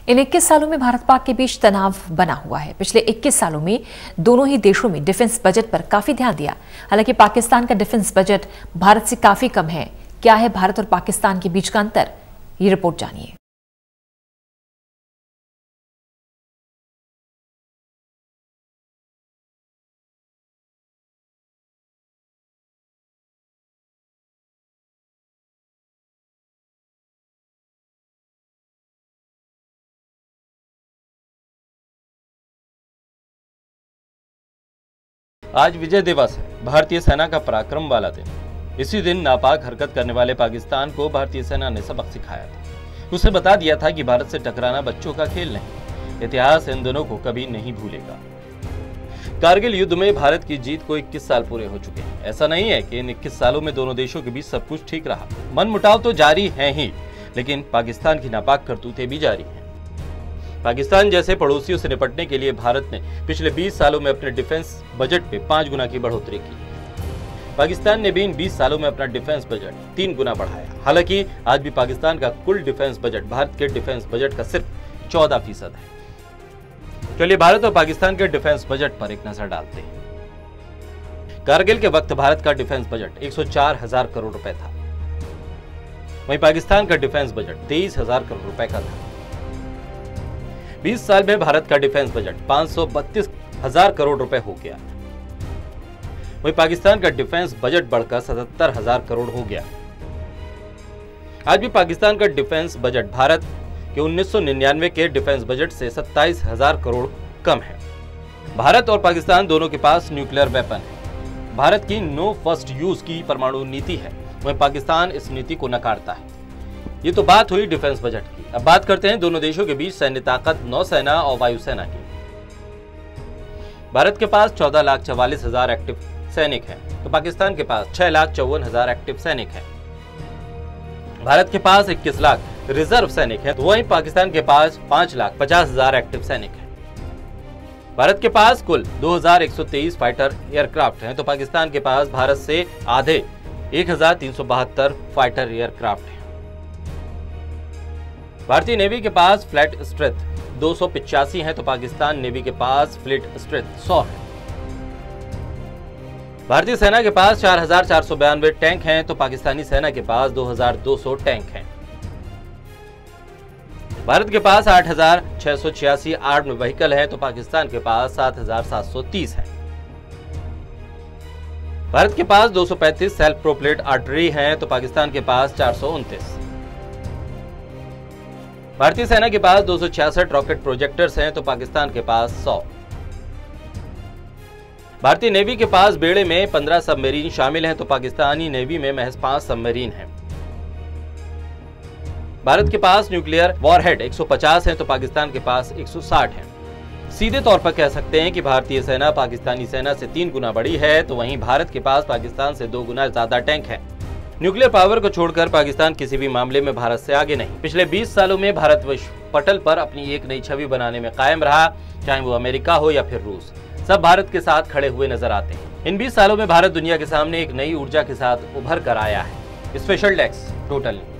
इन 21 सालों में भारत पाक के बीच तनाव बना हुआ है। पिछले 21 सालों में दोनों ही देशों में डिफेंस बजट पर काफी ध्यान दिया। हालांकि पाकिस्तान का डिफेंस बजट भारत से काफी कम है। क्या है भारत और पाकिस्तान के बीच का अंतर, ये रिपोर्ट जानिए। आज विजय दिवस है, भारतीय सेना का पराक्रम वाला दिन। इसी दिन नापाक हरकत करने वाले पाकिस्तान को भारतीय सेना ने सबक सिखाया था। उसे बता दिया था कि भारत से टकराना बच्चों का खेल नहीं। इतिहास इन दिनों को कभी नहीं भूलेगा। कारगिल युद्ध में भारत की जीत को 21 साल पूरे हो चुके हैं। ऐसा नहीं है कि इन 21 सालों में दोनों देशों के बीच सब कुछ ठीक रहा। मनमुटाव तो जारी है ही, लेकिन पाकिस्तान की नापाक करतूतें भी जारी हैं। पाकिस्तान जैसे पड़ोसियों से निपटने के लिए भारत ने पिछले 20 सालों में अपने डिफेंस बजट पे 5 गुना की बढ़ोतरी की। पाकिस्तान ने भी इन 20 सालों में अपना डिफेंस बजट 3 गुना बढ़ाया। हालांकि आज भी पाकिस्तान का कुल डिफेंस बजट भारत के डिफेंस बजट का सिर्फ 14% है। चलिए भारत और पाकिस्तान के डिफेंस बजट पर एक नजर डालते हैं। कारगिल के वक्त भारत का डिफेंस बजट 104,000 करोड़ रुपए था। वहीं पाकिस्तान का डिफेंस बजट 23,000 करोड़ रुपए का था। 20 साल में भारत का डिफेंस बजट 532,000 करोड़ रुपए हो गया। वहीं पाकिस्तान का डिफेंस बजट बढ़कर 77,000 करोड़ हो गया। आज भी पाकिस्तान का डिफेंस बजट भारत के 1999 के डिफेंस बजट से 27,000 करोड़ कम है। भारत और पाकिस्तान दोनों के पास न्यूक्लियर वेपन है। भारत की नो फर्स्ट यूज की परमाणु नीति है, वहीं पाकिस्तान इस नीति को नकारता है। ये तो बात हुई डिफेंस बजट की। अब बात करते हैं दोनों देशों के बीच सैन्य ताकत, नौसेना और वायुसेना की। भारत के पास 14,44,000 एक्टिव सैनिक हैं, तो पाकिस्तान के पास 6,54,000 एक्टिव सैनिक हैं। भारत के पास 21 लाख रिजर्व सैनिक हैं, तो वहीं पाकिस्तान के पास 5,50,000 एक्टिव सैनिक हैं। भारत के पास कुल 2,123 फाइटर एयरक्राफ्ट हैं, तो पाकिस्तान के पास भारत से आधे 1,372 फाइटर एयरक्राफ्ट हैं। भारतीय नेवी के पास फ्लीट स्ट्रेंथ 285 है, तो पाकिस्तान नेवी के पास फ्लीट स्ट्रेंथ 100 है। भारतीय सेना के पास 4,492 टैंक हैं, तो पाकिस्तानी सेना के पास 2,200 टैंक हैं। भारत के पास 8,686 आर्म्ड व्हीकल है, तो पाकिस्तान के पास 7,730 है। भारत के पास 235 सेल्फ प्रोपेल्ड आर्टिलरी है, तो पाकिस्तान के पास 429। भारतीय सेना के पास 266 रॉकेट प्रोजेक्टर्स हैं, तो पाकिस्तान के पास 100। भारतीय नेवी के पास बेड़े में 15 सबमरीन शामिल हैं, तो पाकिस्तानी नेवी में महज 5 सबमरीन हैं। भारत के पास न्यूक्लियर वॉरहेड 150 हैं, तो पाकिस्तान के पास 160 हैं। सीधे तौर पर कह सकते हैं कि भारतीय सेना पाकिस्तानी सेना से 3 गुना बड़ी है, तो वहीं भारत के पास पाकिस्तान से 2 गुना ज्यादा टैंक हैं। न्यूक्लियर पावर को छोड़कर पाकिस्तान किसी भी मामले में भारत से आगे नहीं। पिछले 20 सालों में भारत विश्व पटल पर अपनी एक नई छवि बनाने में कायम रहा, चाहे वो अमेरिका हो या फिर रूस। सब भारत के साथ खड़े हुए नजर आते हैं। इन 20 सालों में भारत दुनिया के सामने एक नई ऊर्जा के साथ उभर कर आया है। Special desk total news.